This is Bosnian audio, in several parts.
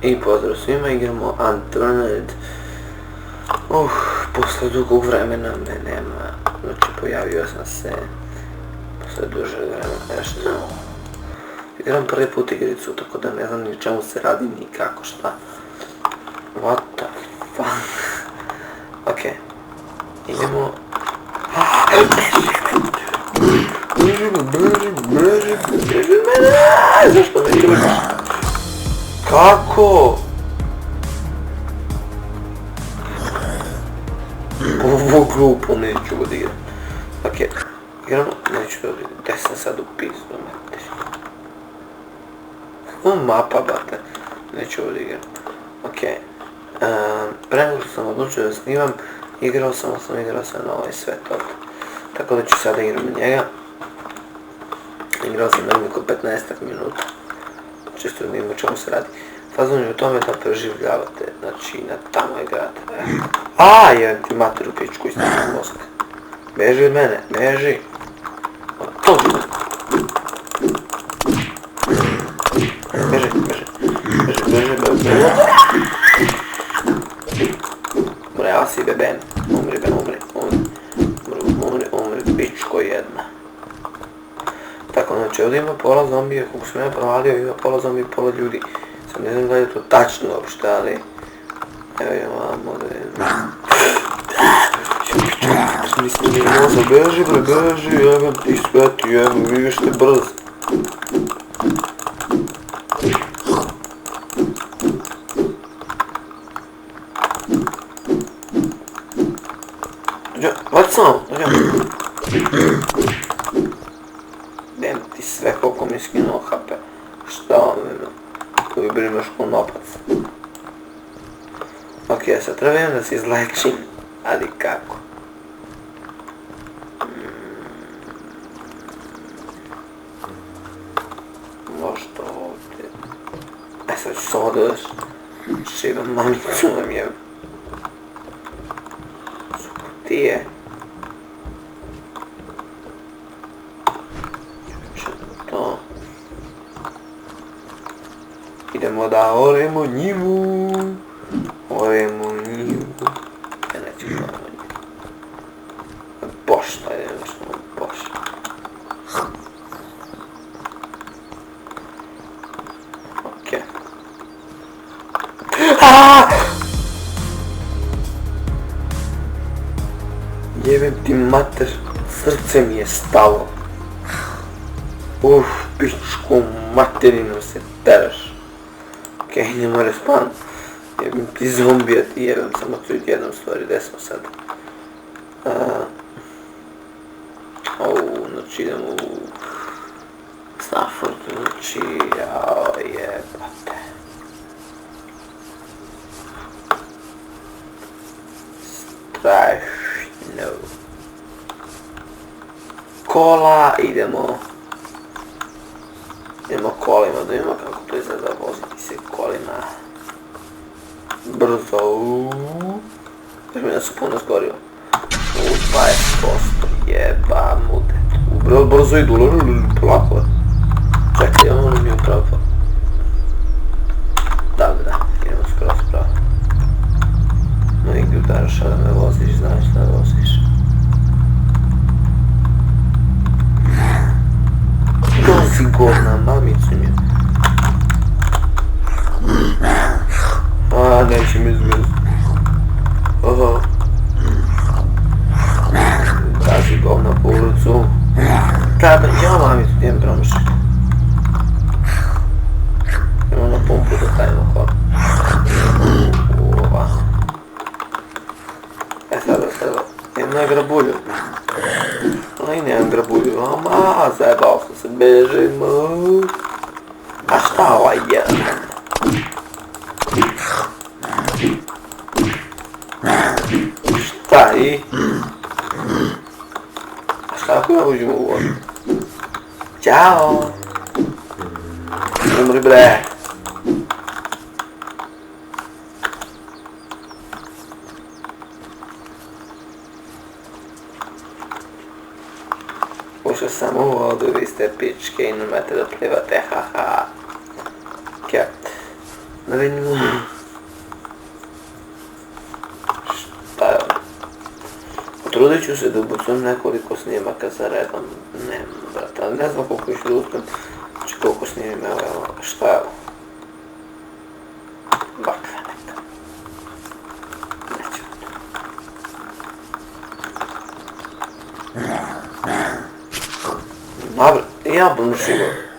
I pozdrav svima, igramo Unturned. Posle dugog vremena me nema, znači pojavio sam se posle duže vremena, nešto. Igram prvi put igricu, tako da ne znam ni čemu se radi, ni kako, šta. What the fuck? Ok, idemo. Beži mene! Zašto me čuviš? Kako? Ovo glupo neću odigrati. Ok, igramo, neću odigrati. Gdje sam sad u pizdu, materi? Ovo mapa, bate. Neću odigrati. Ok, pre nego sam odlučio da snimam, igrao sam na ovaj svet ovdje. Tako da ću sada igram na njega. Igrao sam na oko 15 minuta. Čisto da vidimo čemu se radi. Fazon je u tome da preživljavate, znači na tamo igrate. Jebem ti mater u pičku iz tamo mozga. Beži od mene, beži. Beži. Bravo si beben, umri, pičko jedna. Tako, znači ovdje ima pola zombija, kako sam ja provalio, ima pola zombija i pola ljudi. Sad ne znam da je to tačno uopšte, ali... Evo imamo da je... Mislim da je moza, beži, jebem ti sveti, jebem, vidiš te brz. Vati samo, Dem ti sve koliko mi skinuo HP. Šta vam ima? Koji brimaš ko nopac. Ok, sad trebam da se izlečim. Ali kako? Možda ovdje. Sad ću se ovdje još. Šivam mamicu nam je. Sukutije. Idemo da oremo njivu. Ja neću oremo njivu. Pošta, idemo što vam pošta. Ok. Jebem ti mater, srce mi je stalo. Pičku materinu se teraš. Ok, idemo respawn. Jebim ti zombija, ti jebem samo tu jednom stvari, gdje smo sad? Znači idemo u... Stafford, znači, jebate. Strašno. Kola, idemo kolima, da vidimo kako to izgleda voziti se kolima. Brzo, još mi da su puno zgorio. 20%, jeba mudet. Brzo idu, polako. Čekaj, ono mi je upravo. Da, idemo skoro spravo. No i Gudaraša da me voziš, znaš da voziš. Nosi govna, mamicu mi. Neće mi izgledati. Daži govna po ulicu. Kada, ja mamicu, idem promišljati. Idemo na pumpu da stavimo hod. Sada, idem na grabulju. Ali nemam grabulju, zajebao sam se, bežimo. A šta ovaj jedan? Šta i? A šta ako ja uđem u vodu? Ćao! Umri bre! Ušao sam u vodu, vi ste pičke i nemate da plivate, haha. Cat. Da vidimo. Šta je ovo? Potrudit ću se da ubacujem nekoliko snimaka za redom. Ne, brate, ali ne znam koliko ću da uspijem. Znači koliko snimim, evo, šta je ovo? Bakve neka. Neću. Dobro, ja bom sigurno.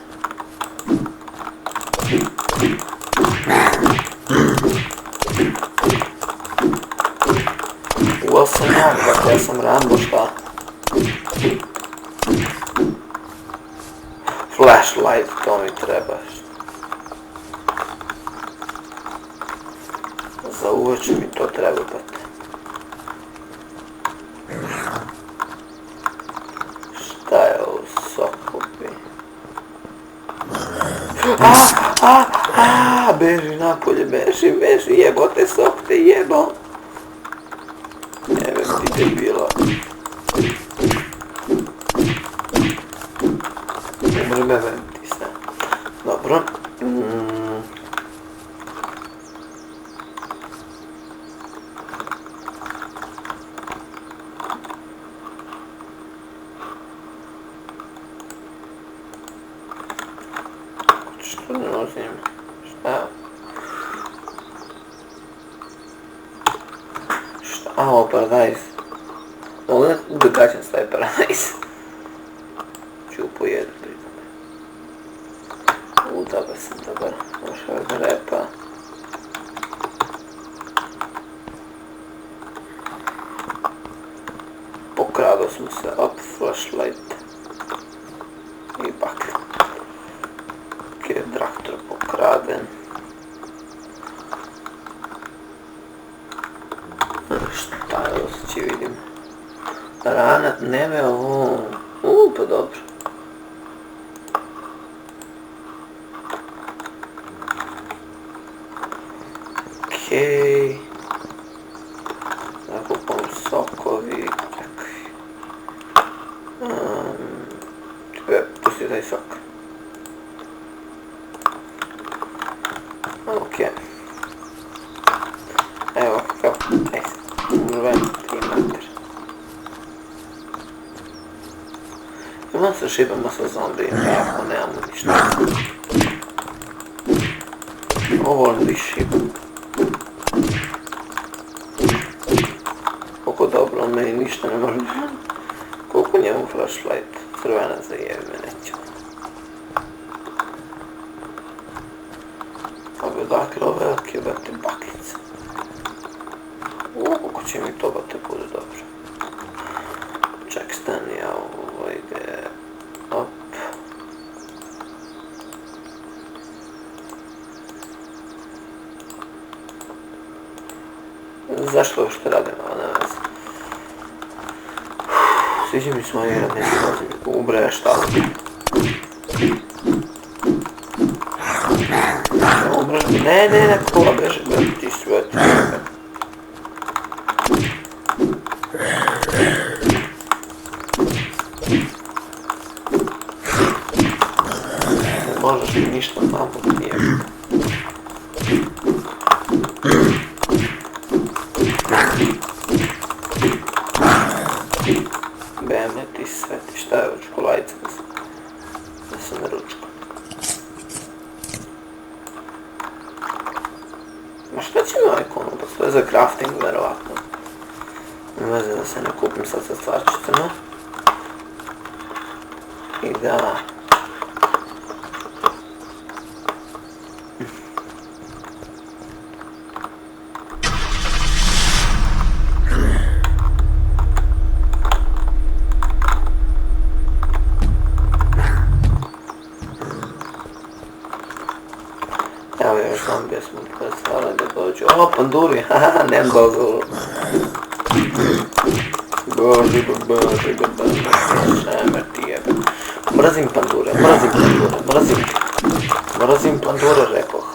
Uveo sam nogu, dakle ja sam Rambo, šta? Flashlight, to mi treba. Za uveče mi to treba, brate. Šta je ovo sokopi? Beži napolje, beži, jebote sok te jebo. Jebe ti debila. Umri me venti se. Dobro. Što ne nosim? Šta? Ovo paradajz. Mogu da gaćam stavi paradajz. Ću pojedu pritom. Dobar sam, dobar. Došao je do repa. Pokradao smo se. Op, flashlight. I bakle. Ok, traktor pokraden. Šta je osjeći, vidim. Rana, neve, pa dobro. Okej. Nakupam sokovi, takvi. Tu si taj sok. Okej. Evo, kako, urven, 3 metra. Imam se šibamo sa zombijima, ako nemamo ništa. Ovo volim da šibam. Koliko dobro, on meni ništa ne može. Koliko njemu flashlight, crvena zajevi me neće. Ove dakle, ove velike bate baklice. Koliko će mi to bate bude dobro. Ček, stani, ja ovo ide. Op. Zašto ovo što radim, ovo ne veze. Sviđa mi smo igrati, ne znam, ubre šta. Ne, kola beže, ti sve ti. Možeš mi ništa malo nije. Beme ti sveti, šta je od čokolajica da sam na ručku. Ma šta će mi ovaj konopac? To je za crafting, verovatno. Ne veze da se ne kupim sad sa stvarčicama. I da... Evo još zombije smo predstavili da dođu. O, panduri, haha, nemam dozvolu. Bože, šemer ti jebe. Mrzim pandure, mrzim pandure, rekoh.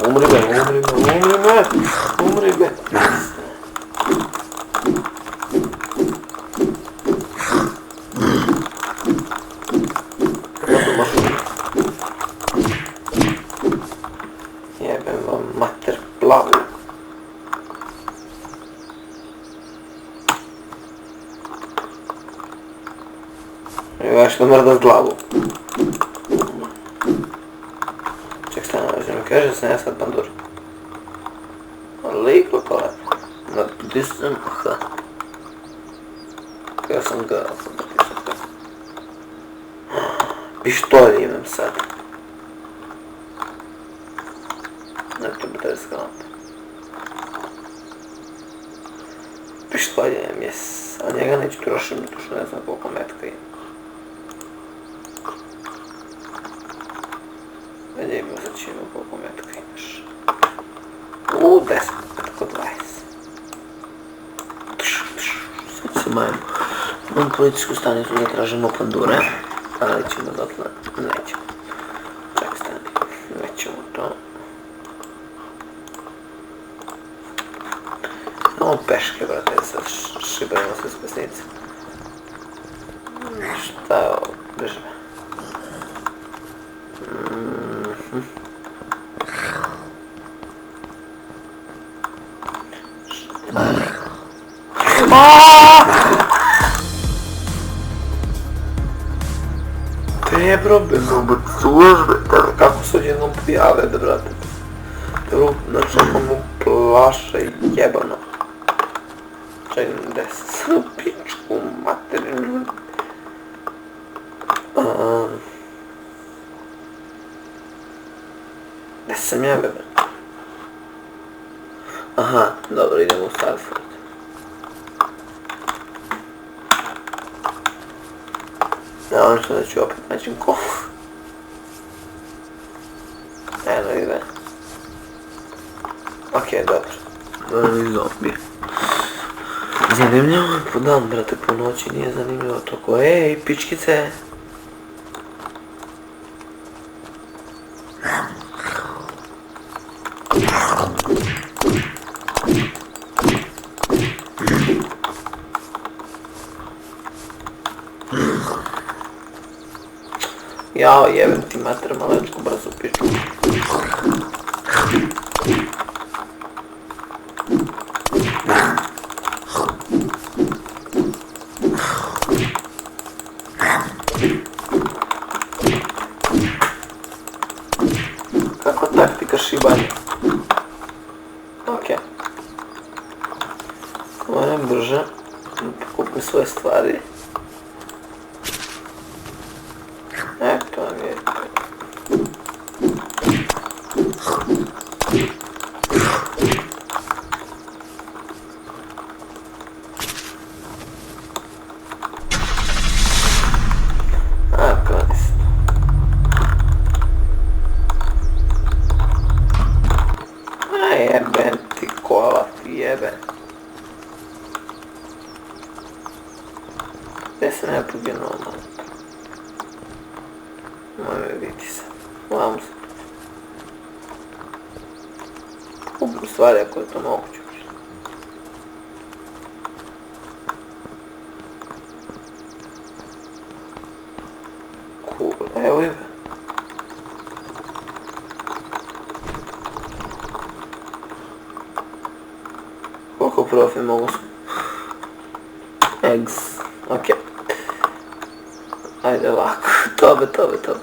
Umri me. ćemo mrdat glavu. Ček, stane, mi kaže da sam ja sad pandur. Liko kole. Napisam, aha. Ja sam ga napisao. Pištolj imam sad. Znači, baterijska lampa. Pištolj imam, jes. A njega neću trošiti, zato što ne znam koliko metka ima. Ajde imamo sad ćemo koliko metka imaš. 10, tako 20. Sad se majemo. Imam policijsku stanicu da tražimo pandure, ali ćemo dotle, nećemo. Čak stani, nećemo to. Imamo peške, brate, sad šibarimo se s pesnice. Šta je ovo? Drži me. Te bro, bez službe, kako se odjednom pojave, brate. Znači, ono plaše jebano. Čekaj, gdje sam pičku materinu. Gdje sam ja, bebe? Aha, dobro, idemo u Starford. Ja, ono što da ću opet naći ko. Eno ide. Okej, dobro. Zombi. Zanimljivo je po dan, brate, po noći nije zanimljivo toko. Ej, pičkice! Jao, jebem ti mater, malečku brzo pičku. Kako taktika šibanja? Okej. Moram brže kupim svoje stvari. To mi je. Korist. Jeben ti kola, jeben. Gdje sam ja poginuo malo? Moje biti se. Vamo se. Kupim stvari ako je to moguće. Cool, evo je. Koliko profi mogu sam? Eggs, okej. Ajde ovako, tobe. Tako.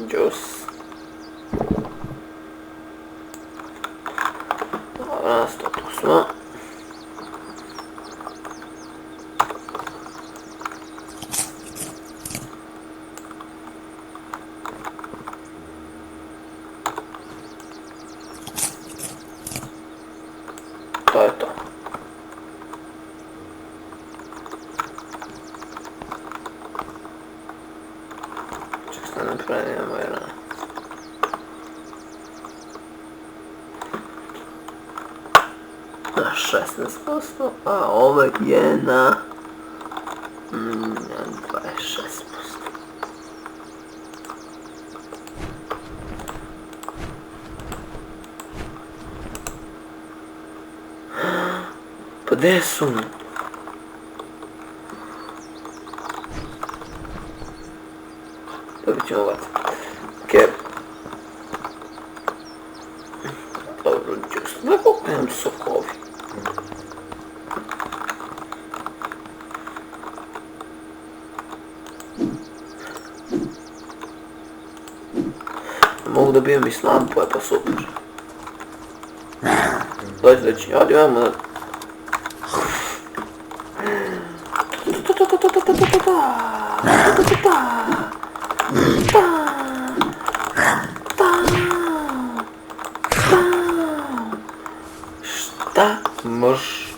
Džus. Dobra, tu smo. To je to. Ček se ne prenijemo jer... Na 16%, a ovo je na 26%. Pa gdje su? Dobit ćemo ovac. Okej. Dobro, džus. Gledaj koliko imam sokovi. Mogu da bijem i s lampove, pa super. Dođi, ovdje imamo da... Šta možeš?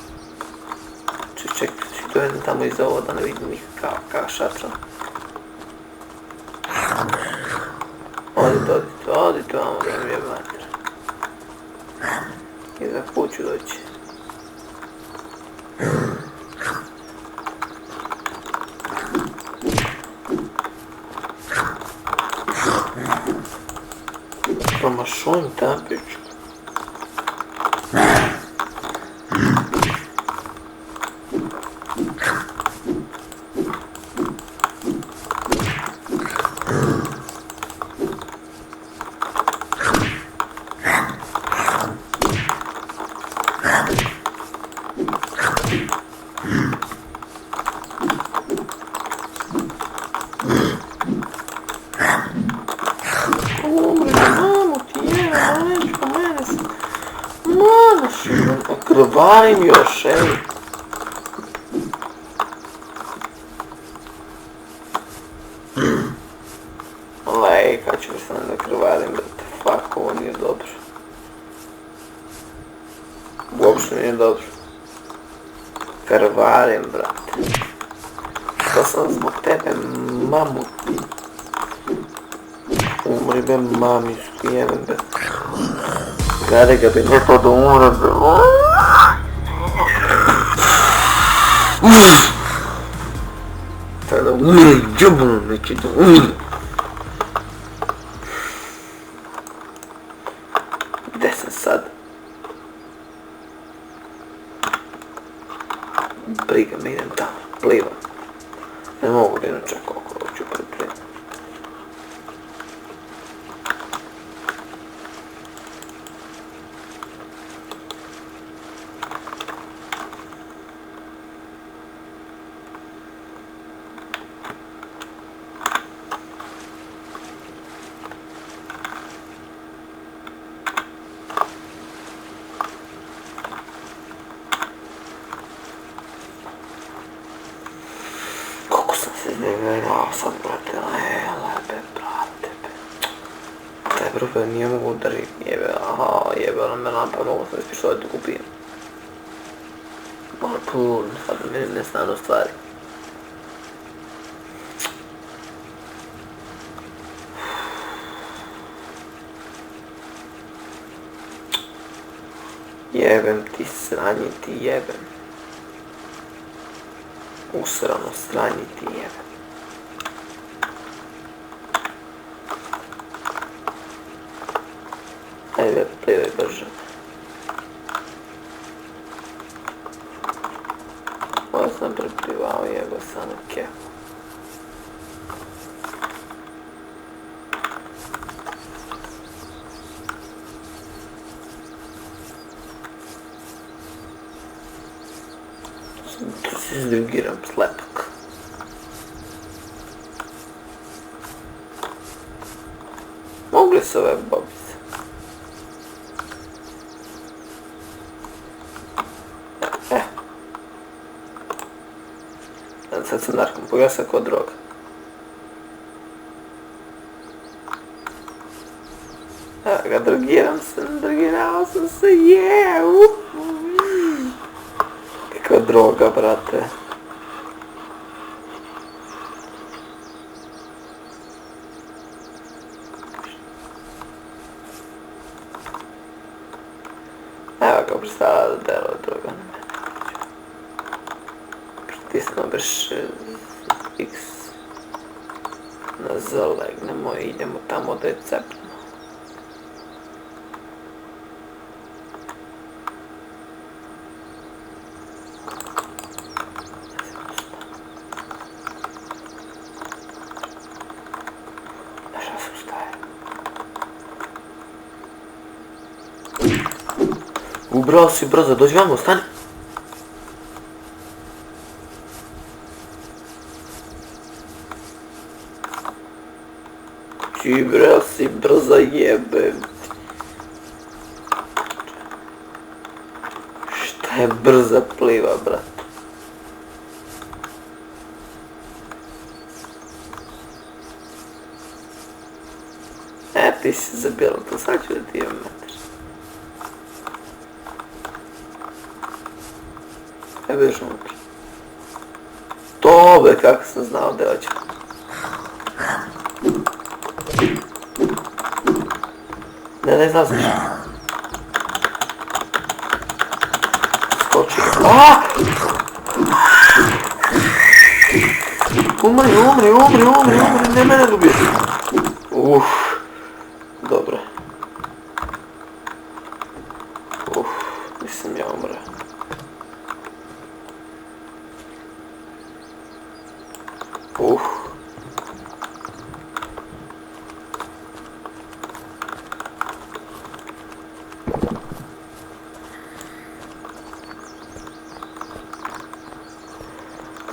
Čekaj, dovedem tamo iza ovo da ne vidim ih kao šača. Odite vamo da mi je mater. I za kuću doći. Promašujem tapiću. Krvarim još, ej. Lej, kad ću mi sam da krvarim, brate, fuck, ovo nije dobro. Uopšte nije dobro. Krvarim, brate. To sam zbog tebe, mamuti. Umri be, mamisku, jebem be. Gledaj ga bi neko da umre be. Tada umre, džabno neki da umre. Gde sam sad? Briga me, idem tamo, plivam. Ne mogu da inače koliko hoću pripremiti. Izdegrao sam, brate, lebe, brate, be. Taj brate nije mogu udarit, jebe, aha, jebala me lampa, mogu sam ispišao da kupijem. Malo pun, sad meni ne stanu stvari. Jebem ti sranje ti jebem. Usrano sranje ti jebem. Ajde, plivaj brže. Ovo sam preplivao, jebo sam u kefu. Tu se izdrugiram slepak. Mogli se ove bobice. Sad sam narkom pogasa kod droga. Evo ga, drogirao sam se, kakva droga, brate. Evo ga, prestala da delo droga na mene. Pritisno brš X na zalegnemo i idemo tamo da je cepnemo. Ubrao si brzo, dođi vamo, stani. Ti bre si brzo jebem. Šta je brza pliva, brat? Ti si zabijala to, sad ću da ti imam metar. Bež unutra. To be, kako sam znao da hoću. Ne znaš. Skoči. Aaaa! Umri, ne mene dobiješ. Dobro. Nisam ja umre.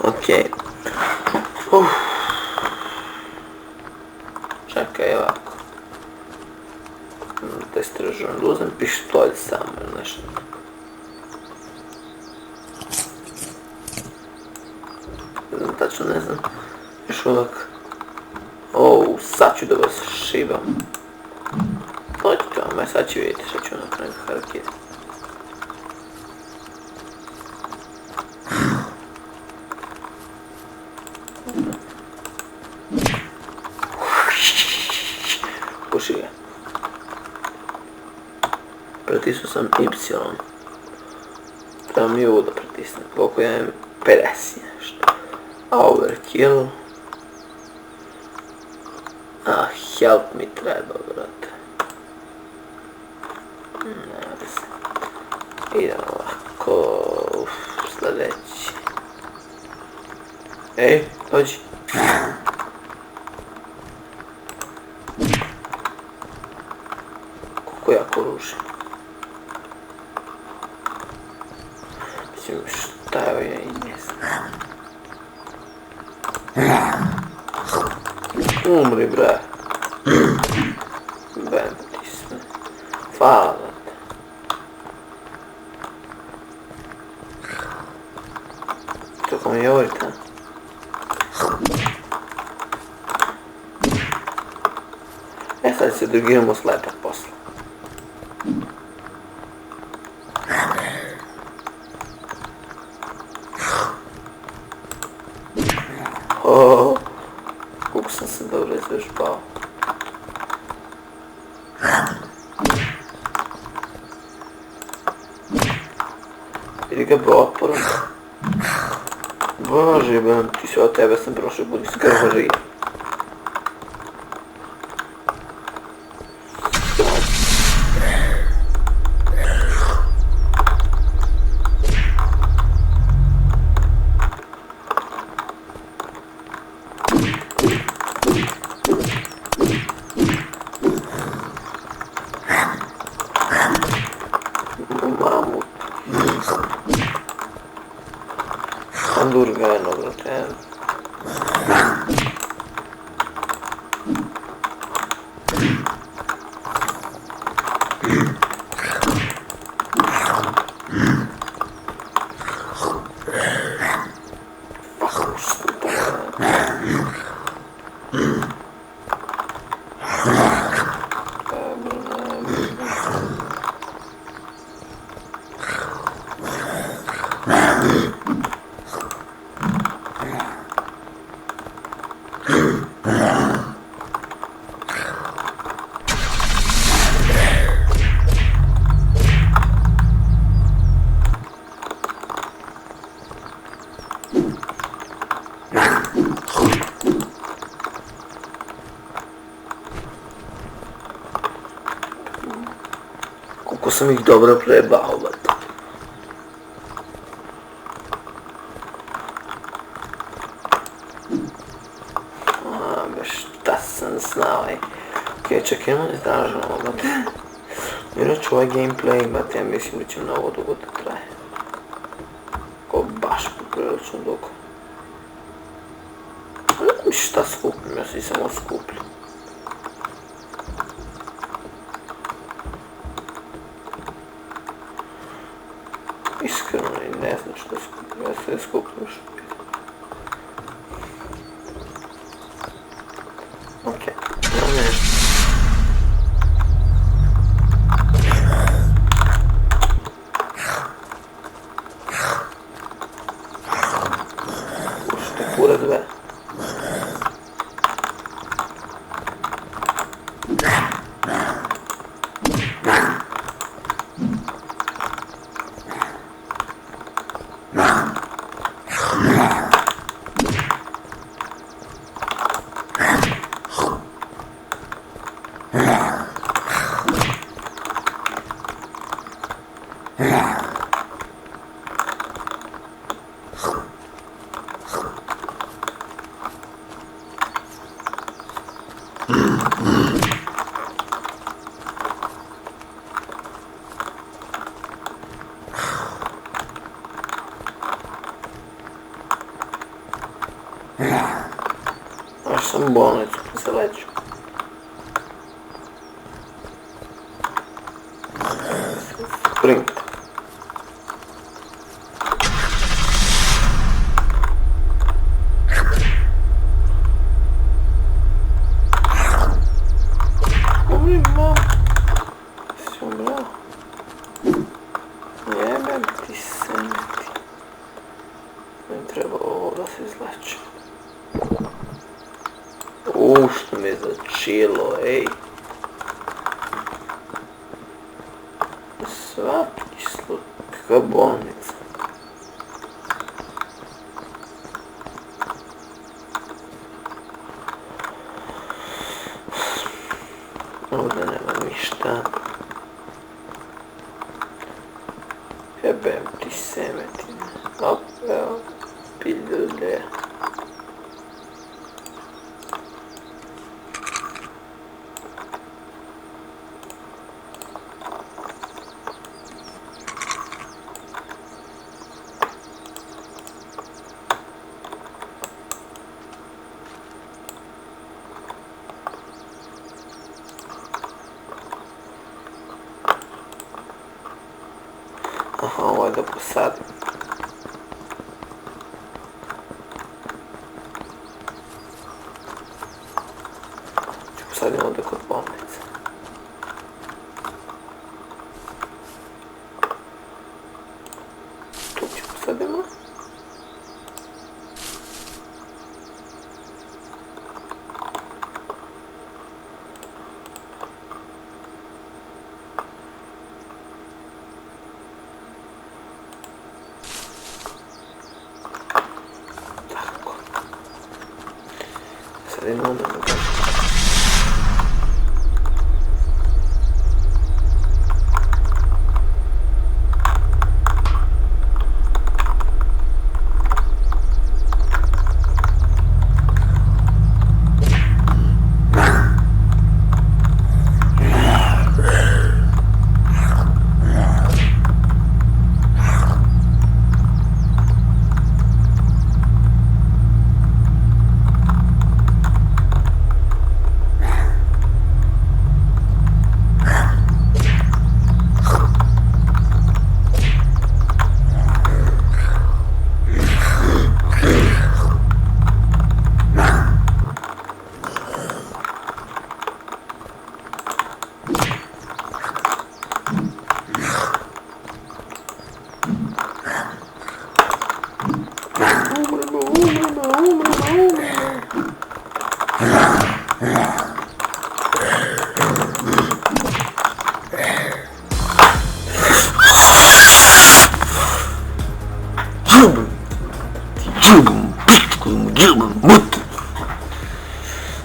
Okej. Čekaj ovako. Da istražujem, da uzem pištolj samo ili nešto. Tačno ne znam. Još uvijek. Sad ću da vas šibam. Dođite vam, sad ću vidjeti što ću napraviti harakiri. Puši ga. Pritisnuo sam Y. Treba mi ovo da pritisnem. Koliko ja imam 50 nešto. Overkill. Help mi treba, brate. Nada se. Idemo ovako. Sljedeći. Ej, dođi. Kako jako ruži. Mislim, šta je ja i ne znam. Umri, bre. Bem ti sve. Hvala te. Kako mi govorite? Sad se drugiramo slepak posla. Kako sam se dobro izvežbao. Vidi ga bro otporom. Bože, jebem, ti sve od tebe sam prošao, budi skrvaži. Mamu. Hamburger, no, brate. Koliko sam ih dobro prebao, brate. Šta sam znao, Okej, čekajmo, istražimo ovo. Inače ovaj gameplay, imate, ja mislim da će mnogo dugo da traje. Ko baš poprilično dugo. Ne znam šta skupim, ja si samo skuplju. Iskreno ne znam što skupim, ja sve skupim što bi. Okej, imam nešto. Ušte kura dve. Aš sam bolnicu zaleću. Sprint. Umrimo. Si umrao. Jebem ti semeti. Ne treba ovo da se izleče. Što me začelo, ej. Svaki slučaj, kakva bolnica. Ovdje nema ništa. Jebem ti semetine. Evo, piljulje. Aha, ovo je da posadim. Ću posadim ovdje kod bolnice. Tu ću posadimo. Sad idemo onda na gažu.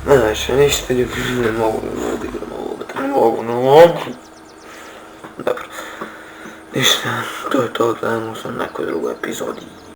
Znaš, ništa ne mogu da odigram ovo, ne mogu. Dobro, ništa, to je to, gledamo se u nekoj drugoj epizodi.